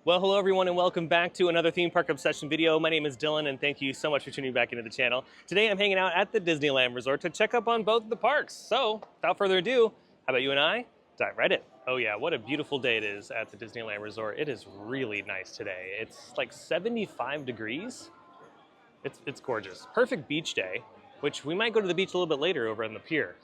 Well, hello everyone and welcome back to another Theme Park Obsession video. My name is Dylan and thank you so much for tuning back into the channel. Today I'm hanging out at the Disneyland Resort to check up on both of the parks. So, without further ado, how about you and I dive right in? Oh yeah, what a beautiful day it is at the Disneyland Resort. It is really nice today. It's like 75 degrees. It's gorgeous. Perfect beach day, which we might go to the beach a little bit later over on the pier.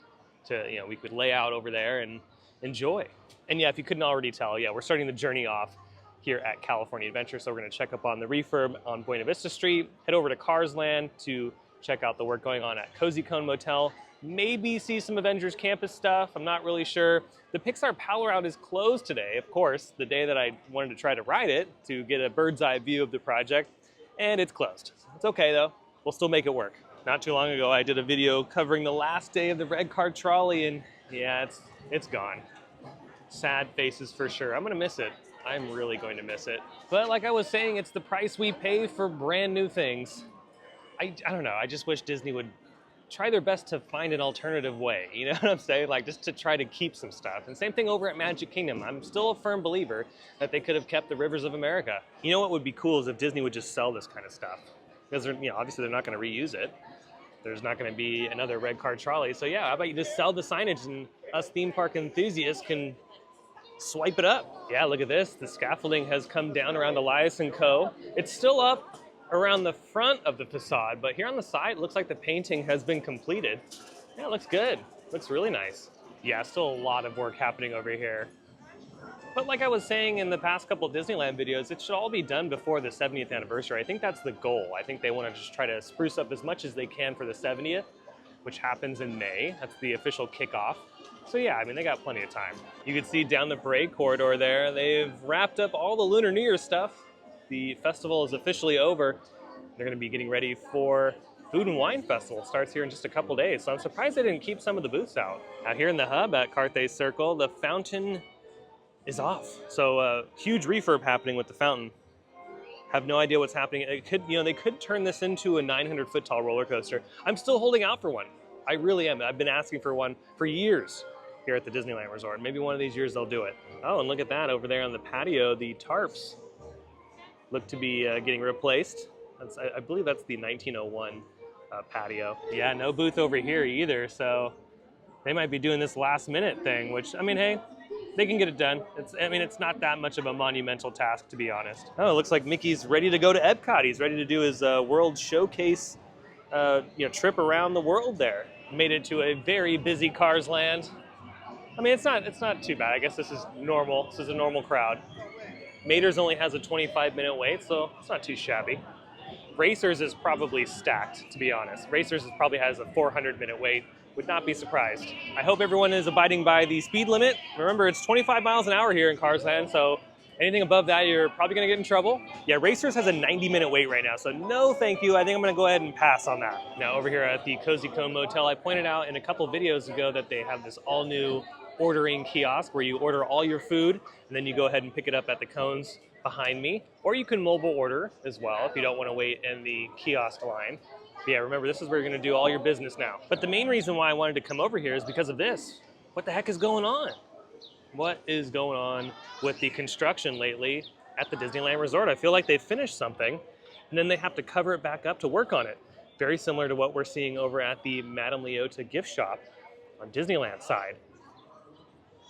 We could lay out over there and enjoy. And yeah, if you couldn't already tell, yeah, we're starting the journey off here at California Adventure. So we're going to check up on the refurb on Buena Vista Street, head over to Cars Land to check out the work going on at Cozy Cone Motel, maybe see some Avengers Campus stuff. I'm not really sure. The Pixar Power Out is closed today, of course, the day that I wanted to try to ride it to get a bird's eye view of the project, and it's closed. It's okay though, we'll still make it work. Not too long ago, I did a video covering the last day of the red car trolley, and yeah, it's gone. Sad faces for sure. I'm gonna miss it. I'm really going to miss it. But like I was saying, it's the price we pay for brand new things. I don't know, I just wish Disney would try their best to find an alternative way, you know what I'm saying? Like just to try to keep some stuff. And same thing over at Magic Kingdom. I'm still a firm believer that they could have kept the Rivers of America. You know what would be cool is if Disney would just sell this kind of stuff. Because obviously they're not gonna reuse it. There's not gonna be another red car trolley. So yeah, how about you just sell the signage and us theme park enthusiasts can swipe it up. Yeah, look at this. The scaffolding has come down around Elias & Co. It's still up around the front of the facade, but here on the side, it looks like the painting has been completed. Yeah, it looks good. Looks really nice. Yeah, still a lot of work happening over here. But like I was saying in the past couple Disneyland videos, it should all be done before the 70th anniversary. I think that's the goal. I think they want to just try to spruce up as much as they can for the 70th, which happens in May. That's the official kickoff. So yeah, I mean, they got plenty of time. You can see down the parade corridor there, they've wrapped up all the Lunar New Year stuff. The festival is officially over. They're gonna be getting ready for Food and Wine Festival. Starts here in just a couple days. So I'm surprised they didn't keep some of the booths out. Out here in the hub at Carthay Circle, the fountain is off. So huge refurb happening with the fountain. Have no idea what's happening. It could, they could turn this into a 900-foot tall roller coaster. I'm still holding out for one. I really am. I've been asking for one for years here at the Disneyland Resort. Maybe one of these years they'll do it. Oh, and look at that over there on the patio. The tarps look to be getting replaced. I believe that's the 1901 patio. Yeah, no booth over here either, so they might be doing this last minute thing, which, I mean, hey, they can get it done. It's not that much of a monumental task, to be honest. Oh, it looks like Mickey's ready to go to Epcot. He's ready to do his World Showcase trip around the world there. Made it to a very busy Cars Land. I mean, it's not too bad. I guess this is normal. This is a normal crowd. Mater's only has a 25-minute wait, so it's not too shabby. Racers is probably stacked, to be honest. Racers probably has a 400-minute wait. Would not be surprised. I hope everyone is abiding by the speed limit. Remember, it's 25 miles an hour here in Cars Land, so anything above that, you're probably gonna get in trouble. Yeah, Racers has a 90-minute wait right now, so no thank you. I think I'm gonna go ahead and pass on that. Now over here at the Cozy Cone Motel, I pointed out in a couple videos ago that they have this all-new ordering kiosk where you order all your food and then you go ahead and pick it up at the cones behind me. Or you can mobile order as well if you don't wanna wait in the kiosk line. But yeah, remember, this is where you're gonna do all your business now. But the main reason why I wanted to come over here is because of this. What the heck is going on? What is going on with the construction lately at the Disneyland Resort? I feel like they finished something and then they have to cover it back up to work on it. Very similar to what we're seeing over at the Madame Leota gift shop on Disneyland side.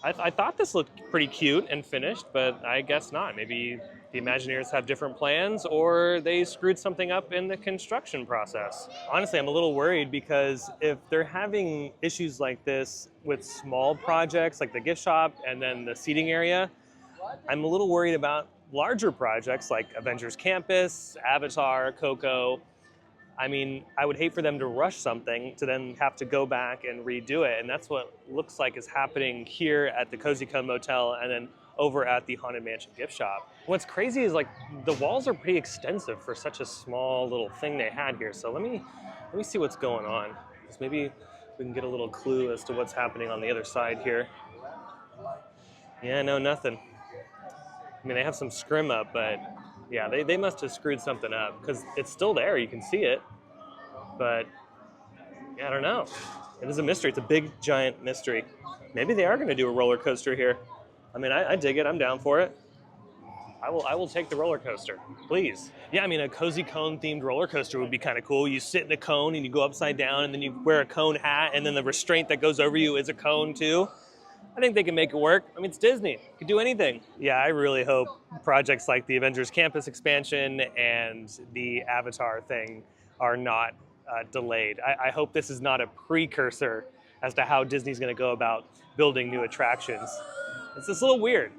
I thought this looked pretty cute and finished, but I guess not. Maybe the Imagineers have different plans or they screwed something up in the construction process. Honestly, I'm a little worried because if they're having issues like this with small projects like the gift shop and then the seating area, I'm a little worried about larger projects like Avengers Campus, Avatar, Coco. I mean, I would hate for them to rush something to then have to go back and redo it. And that's what looks like is happening here at the Cozy Cone Motel and then over at the Haunted Mansion gift shop. What's crazy is like the walls are pretty extensive for such a small little thing they had here. So let me see what's going on. Because maybe we can get a little clue as to what's happening on the other side here. Yeah, no, nothing. I mean, they have some scrim up, but yeah, they must have screwed something up because it's still there. You can see it, but yeah, I don't know. It is a mystery. It's a big, giant mystery. Maybe they are going to do a roller coaster here. I mean, I dig it. I'm down for it. I will take the roller coaster, please. Yeah, I mean, a cozy cone themed roller coaster would be kind of cool. You sit in a cone and you go upside down, and then you wear a cone hat, and then the restraint that goes over you is a cone too. I think they can make it work. I mean, it's Disney. You can do anything. Yeah, I really hope projects like the Avengers Campus expansion and the Avatar thing are not delayed. I hope this is not a precursor as to how Disney's going to go about building new attractions. It's just a little weird.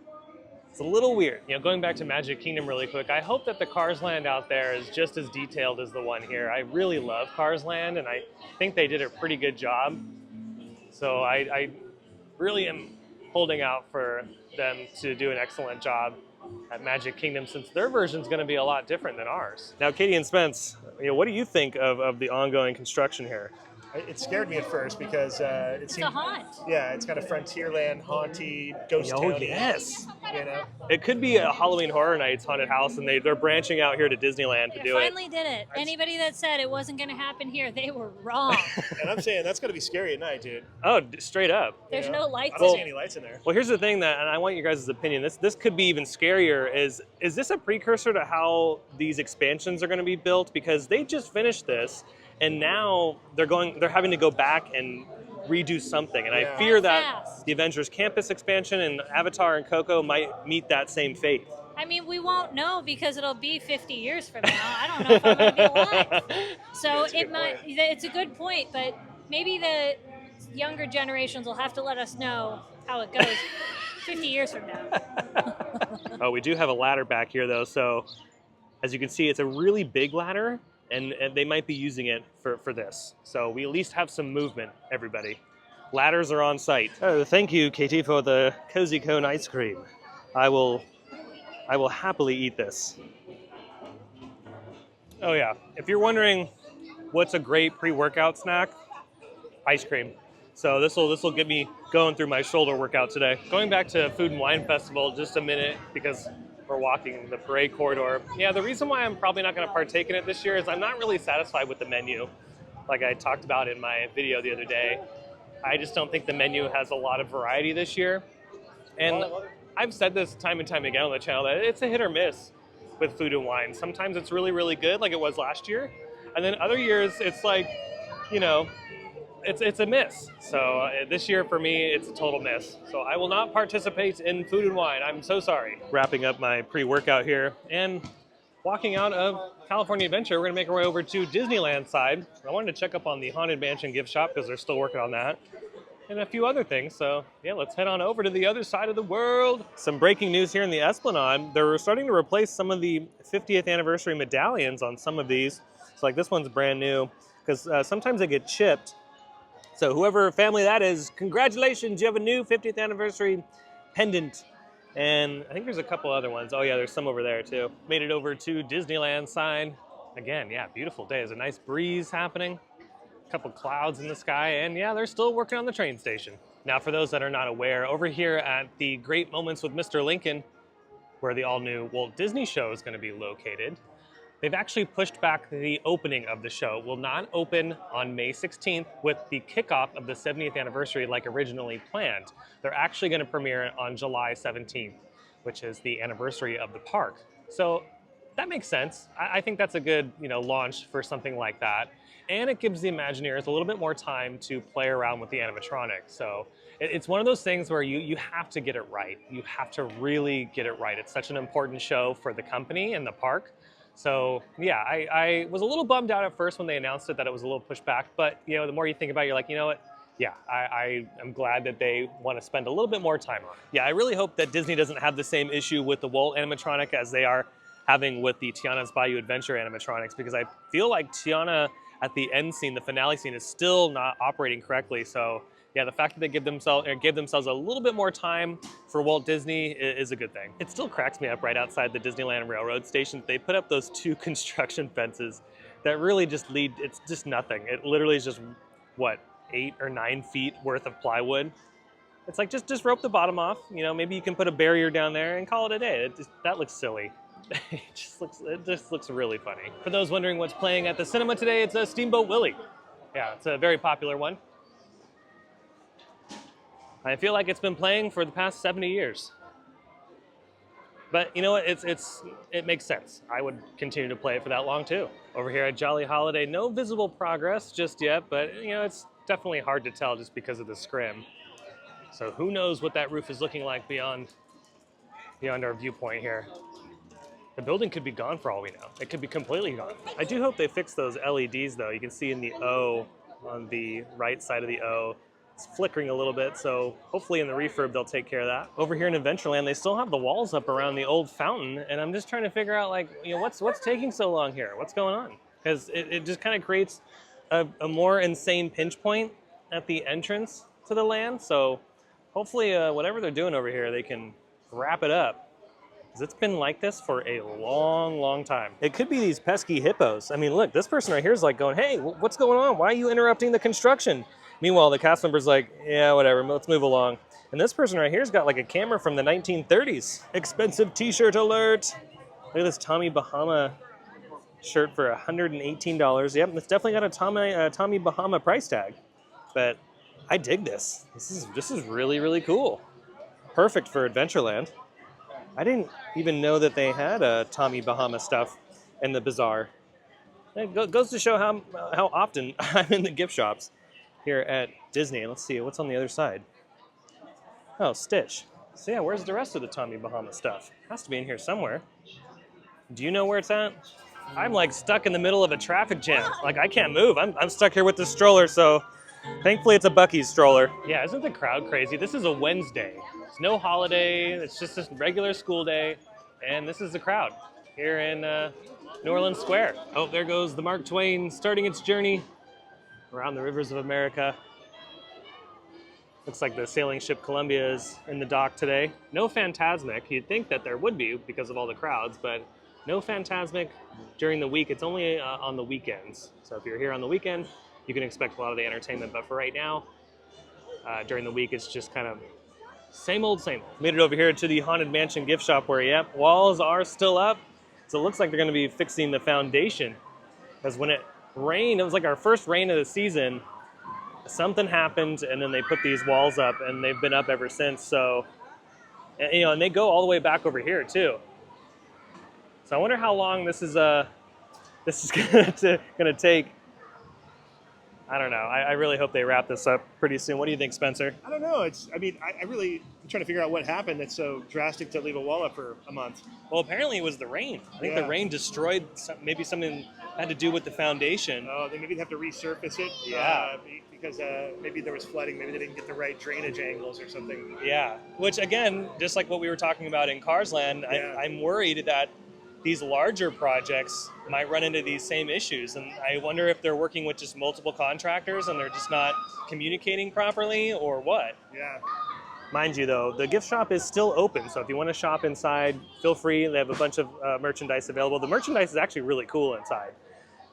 It's a little weird. You know, going back to Magic Kingdom really quick, I hope that the Cars Land out there is just as detailed as the one here. I really love Cars Land, and I think they did a pretty good job. So I really am holding out for them to do an excellent job at Magic Kingdom, since their version is going to be a lot different than ours. Now, Katie and Spence, what do you think of the ongoing construction here? It scared me at first because it seemed, a haunt. Yeah, it's kind of Frontierland, haunty, ghost Oh, towny. yes. You know, It could be a Halloween Horror Nights haunted house, and they're branching out here to Disneyland to They do it. finally did it. Anybody that said it wasn't going to happen here, they were wrong. and I'm saying that's gonna be scary at night, dude. Oh, straight up. There's You know? no lights. I don't Well- see any lights in there. Well, here's the thing and I want your guys' opinion. This could be even scarier. Is this a precursor to how these expansions are going to be built? Because they just finished this, and now they're having to go back and redo something. And I Yeah. fear that Fast. the Avengers Campus expansion and Avatar and Coco might meet that same fate. I mean, we won't know because it'll be 50 years from now. I don't know if I'm going to be alive. So That's a it good might. point. It's a good point, but maybe the younger generations will have to let us know how it goes 50 years from now. Oh, we do have a ladder back here, though. So as you can see, it's a really big ladder, and they might be using it for this. So we at least have some movement, everybody. Ladders are on site. Oh, thank you, Katie, for the Cozy Cone ice cream. I will happily eat this. Oh yeah, if you're wondering what's a great pre-workout snack, ice cream. So this will get me going through my shoulder workout today. Going back to Food and Wine Festival just a minute, because we're walking the parade corridor. Yeah, the reason why I'm probably not going to partake in it this year is I'm not really satisfied with the menu, like I talked about in my video the other day. I just don't think the menu has a lot of variety this year. And I've said this time and time again on the channel that it's a hit or miss with food and wine. Sometimes it's really, really good, like it was last year. And then other years, it's like, you know, it's a miss. So this year for me, it's a total miss. So I will not participate in food and wine. I'm so sorry. Wrapping up my pre-workout here and walking out of California Adventure, we're gonna make our way over to Disneyland side. I wanted to check up on the Haunted Mansion gift shop because they're still working on that, and a few other things. So yeah, let's head on over to the other side of the world. Some breaking news here in the Esplanade. They're starting to replace some of the 50th anniversary medallions on some of these. So like this one's brand new, because sometimes they get chipped. So whoever family that is, congratulations, you have a new 50th anniversary pendant. And I think there's a couple other ones. Oh yeah, there's some over there too. Made it over to Disneyland side. Again, yeah, beautiful day. There's a nice breeze happening. A couple clouds in the sky, and yeah, they're still working on the train station. Now, for those that are not aware, over here at the Great Moments with Mr. Lincoln, where the all-new Walt Disney show is going to be located, they've actually pushed back the opening of the show. It will not open on May 16th with the kickoff of the 70th anniversary like originally planned. They're actually going to premiere on July 17th, which is the anniversary of the park. So that makes sense. I think that's a good, launch for something like that. And it gives the Imagineers a little bit more time to play around with the animatronics. So it's one of those things where you have to get it right. You have to really get it right. It's such an important show for the company and the park. So yeah, I was a little bummed out at first when they announced it that it was a little pushed back. But the more you think about it, you're like, you know what? Yeah, I am glad that they want to spend a little bit more time on it. Yeah, I really hope that Disney doesn't have the same issue with the Walt animatronic as they are having with the Tiana's Bayou Adventure animatronics, because I feel like Tiana at the end scene, the finale scene, is still not operating correctly. So yeah, the fact that they gave themselves a little bit more time for Walt Disney is a good thing. It still cracks me up right outside the Disneyland Railroad station. They put up those 2 construction fences that really just lead, it's just nothing. It literally is just, what, 8 or 9 feet worth of plywood. It's like, just rope the bottom off. Maybe you can put a barrier down there and call it a day. That looks silly. It just looks really funny. For those wondering what's playing at the cinema today, it's a Steamboat Willie. Yeah, it's a very popular one. I feel like it's been playing for the past 70 years. But you know what? It makes sense. I would continue to play it for that long too. Over here at Jolly Holiday, no visible progress just yet, but you know, it's definitely hard to tell just because of the scrim. So who knows what that roof is looking like beyond our viewpoint here. The building could be gone for all we know. It could be completely gone. I do hope they fix those LEDs though. You can see in the O on the right side of the O, it's flickering a little bit, so hopefully in the refurb they'll take care of that. Over here in Adventureland, they still have the walls up around the old fountain, and I'm just trying to figure out, like, you know, what's taking so long here? What's going on? Because it just kind of creates a more insane pinch point at the entrance to the land, so hopefully whatever they're doing over here, they can wrap it up. Because it's been like this for a long, long time. It could be these pesky hippos. I mean, look, this person right here is like going, hey, what's going on? Why are you interrupting the construction? Meanwhile, the cast member's like, yeah, whatever, let's move along. And this person right here's got like a camera from the 1930s. Expensive t-shirt alert. Look at this Tommy Bahama shirt for $118. Yep, it's definitely got a Tommy Bahama price tag. But I dig this. This is really, really cool. Perfect for Adventureland. I didn't even know that they had Tommy Bahama stuff in the bazaar. It goes to show how often I'm in the gift shops here at Disney. Let's see, what's on the other side? Oh, Stitch. So yeah, where's the rest of the Tommy Bahama stuff? Has to be in here somewhere. Do you know where it's at? I'm like stuck in the middle of a traffic jam. Like I can't move. I'm stuck here with this stroller, so thankfully it's a Buc-ee's stroller. Yeah, isn't the crowd crazy? This is a Wednesday. It's no holiday, it's just a regular school day, and this is the crowd here in New Orleans Square. Oh, there goes the Mark Twain starting its journey around the rivers of America. Looks like the sailing ship Columbia is in the dock today. No Phantasmic. You'd think that there would be because of all the crowds, but no Phantasmic during the week. It's only on the weekends. So if you're here on the weekend, you can expect a lot of the entertainment, but for right now, during the week, it's just kind of same old, same old. Made it over here to the Haunted Mansion gift shop where, yep, walls are still up. So it looks like they're gonna be fixing the foundation. Because when it rained, it was like our first rain of the season, something happened and then they put these walls up and they've been up ever since. So, you know, and they go all the way back over here too. So I wonder how long this is gonna take. I don't know. I really hope they wrap this up pretty soon. What do you think, Spencer? I don't know. I'm trying to figure out what happened that's so drastic to leave a wall up for a month. Well, apparently it was the rain. I think the rain destroyed maybe something had to do with the foundation. Oh, then maybe they have to resurface it. Yeah. Because maybe there was flooding. Maybe they didn't get the right drainage angles or something. Yeah. Which, again, just like what we were talking about in Cars Land, I'm worried that these larger projects might run into these same issues. And I wonder if they're working with just multiple contractors and they're just not communicating properly or what. Yeah. Mind you, though, the gift shop is still open. So if you want to shop inside, feel free. They have a bunch of merchandise available. The merchandise is actually really cool inside.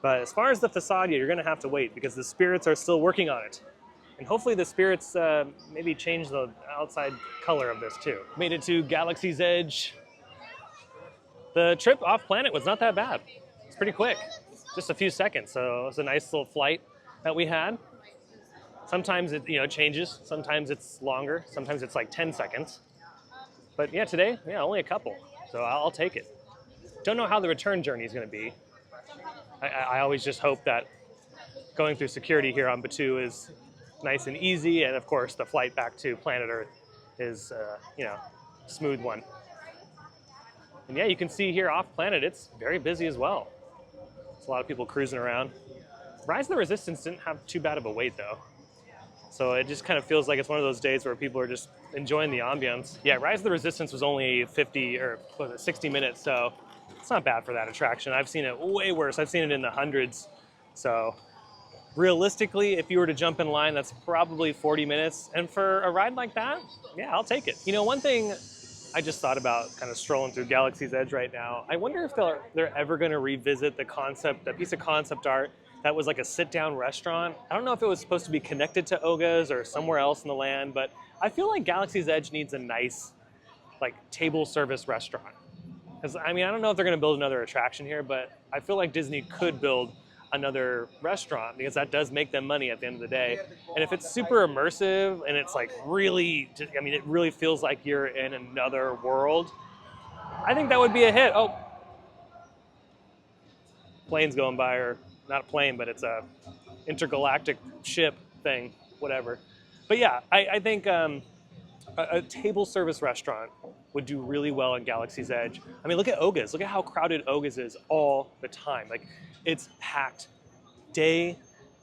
But as far as the facade, you're going to have to wait because the spirits are still working on it. And hopefully the spirits maybe change the outside color of this too. Made it to Galaxy's Edge. The trip off planet was not that bad. It's pretty quick, just a few seconds. So it was a nice little flight that we had. Sometimes it changes. Sometimes it's longer. Sometimes it's like 10 seconds. But yeah, today, only a couple. So I'll take it. Don't know how the return journey is going to be. I always just hope that going through security here on Batuu is nice and easy, and of course the flight back to planet Earth is smooth one. And yeah, you can see here off planet, it's very busy as well. There's a lot of people cruising around. Rise of the Resistance didn't have too bad of a wait though. So it just kind of feels like it's one of those days where people are just enjoying the ambience. Yeah, Rise of the Resistance was only 60 minutes, so it's not bad for that attraction. I've seen it way worse. I've seen it in the hundreds. So realistically, if you were to jump in line, that's probably 40 minutes. And for a ride like that, yeah, I'll take it. You know, one thing I just thought about kind of strolling through Galaxy's Edge right now, I wonder if they're ever going to revisit the piece of concept art that was like a sit-down restaurant. I don't know if it was supposed to be connected to Oga's or somewhere else in the land, but I feel like Galaxy's Edge needs a nice, like, table service restaurant. Because, I mean, I don't know if they're going to build another attraction here, but I feel like Disney could build another restaurant because that does make them money at the end of the day. And if it's super immersive and it's like really, it really feels like you're in another world, I think that would be a hit. Oh, plane's going by, or not a plane, but it's a intergalactic ship thing, whatever. But yeah, I think a table service restaurant would do really well in Galaxy's Edge. I mean, look at Oga's. Look at how crowded Oga's is all the time. Like, it's packed day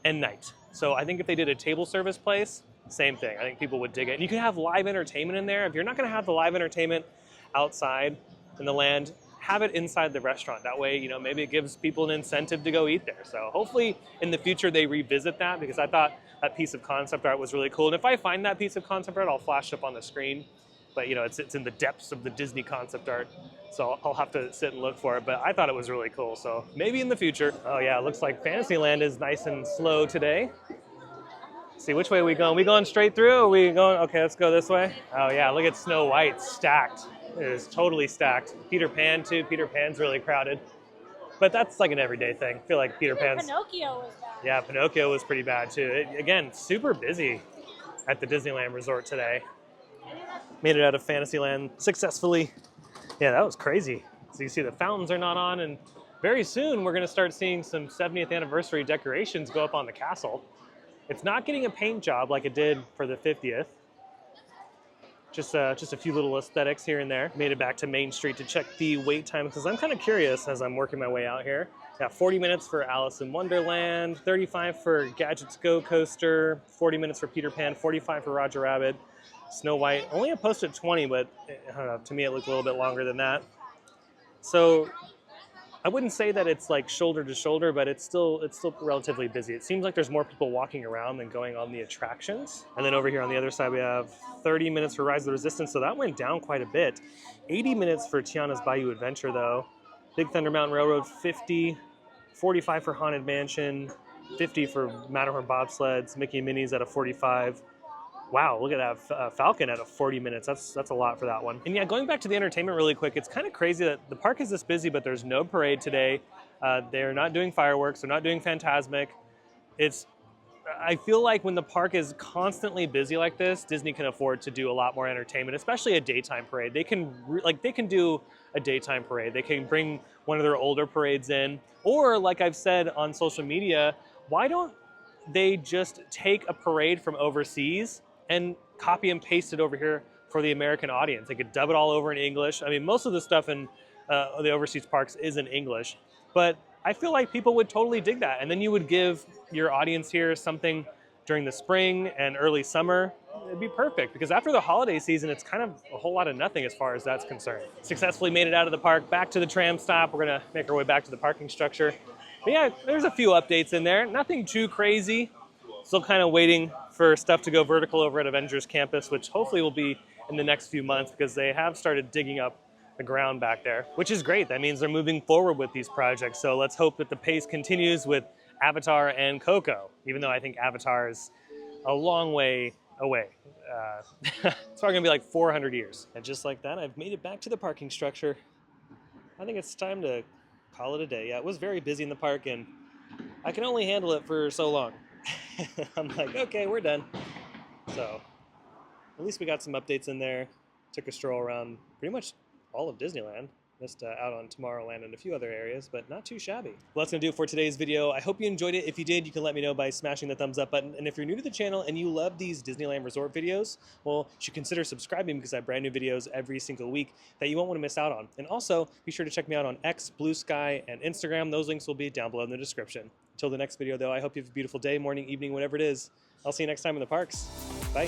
and night. So I think if they did a table service place, same thing. I think people would dig it. And you can have live entertainment in there. If you're not going to have the live entertainment outside in the land, have it inside the restaurant. That way, you know, maybe it gives people an incentive to go eat there. So hopefully in the future they revisit that, because I thought that piece of concept art was really cool. And if I find that piece of concept art, I'll flash it up on the screen. But you know, it's in the depths of the Disney concept art, so I'll have to sit and look for it. But I thought it was really cool, so maybe in the future. Oh yeah, it looks like Fantasyland is nice and slow today. Let's see, which way are we going? We going straight through, or are we going? Okay, let's go this way. Oh yeah, look at Snow White, stacked. It is totally stacked. Peter Pan too. Peter Pan's really crowded, but that's like an everyday thing. I feel like Peter Pan's. Pinocchio was bad. Yeah, Pinocchio was pretty bad too. Again, super busy at the Disneyland Resort today. Made it out of Fantasyland successfully. Yeah, that was crazy. So you see the fountains are not on, and very soon we're gonna start seeing some 70th anniversary decorations go up on the castle. It's not getting a paint job like it did for the 50th. Just a few little aesthetics here and there. Made it back to Main Street to check the wait time, because I'm kind of curious as I'm working my way out here. Yeah, 40 minutes for Alice in Wonderland, 35 for Gadgets Go Coaster, 40 minutes for Peter Pan, 45 for Roger Rabbit. Snow White only a posted 20, but I don't know, to me it looked a little bit longer than that. So I wouldn't say that it's like shoulder to shoulder, but it's still relatively busy. It seems like there's more people walking around than going on the attractions. And then over here on the other side, we have 30 minutes for Rise of the Resistance, so that went down quite a bit. 80 minutes for Tiana's Bayou Adventure, though. Big Thunder Mountain Railroad, 50. 45 for Haunted Mansion. 50 for Matterhorn Bobsleds. Mickey and Minnie's at a 45. Wow, look at that Falcon at a 40 minutes. That's a lot for that one. And yeah, going back to the entertainment really quick, it's kind of crazy that the park is this busy, but there's no parade today. They're not doing fireworks. They're not doing Fantasmic. I feel like when the park is constantly busy like this, Disney can afford to do a lot more entertainment, especially a daytime parade. They can do a daytime parade. They can bring one of their older parades in, or like I've said on social media, why don't they just take a parade from overseas and copy and paste it over here for the American audience? They could dub it all over in English. I mean, most of the stuff in the overseas parks is in English, but I feel like people would totally dig that. And then you would give your audience here something during the spring and early summer. It'd be perfect, because after the holiday season, it's kind of a whole lot of nothing as far as that's concerned. Successfully made it out of the park, back to the tram stop. We're gonna make our way back to the parking structure. But yeah, there's a few updates in there. Nothing too crazy. Still kind of waiting for stuff to go vertical over at Avengers Campus, which hopefully will be in the next few months, because they have started digging up the ground back there, which is great. That means they're moving forward with these projects. So let's hope that the pace continues with Avatar and Coco, even though I think Avatar is a long way away. It's probably gonna be like 400 years. And just like that, I've made it back to the parking structure. I think it's time to call it a day. Yeah, it was very busy in the park, and I can only handle it for so long. I'm like, okay, we're done. So at least we got some updates in there. Took a stroll around pretty much all of Disneyland. Missed out on Tomorrowland and a few other areas, but not too shabby. Well, that's gonna do it for today's video. I hope you enjoyed it. If you did, you can let me know by smashing the thumbs up button. And if you're new to the channel and you love these Disneyland Resort videos, well, you should consider subscribing, because I have brand new videos every single week that you won't want to miss out on. And also, be sure to check me out on X, Blue Sky, and Instagram. Those links will be down below in the description. Until the next video, though, I hope you have a beautiful day, morning, evening, whatever it is. I'll see you next time in the parks. Bye.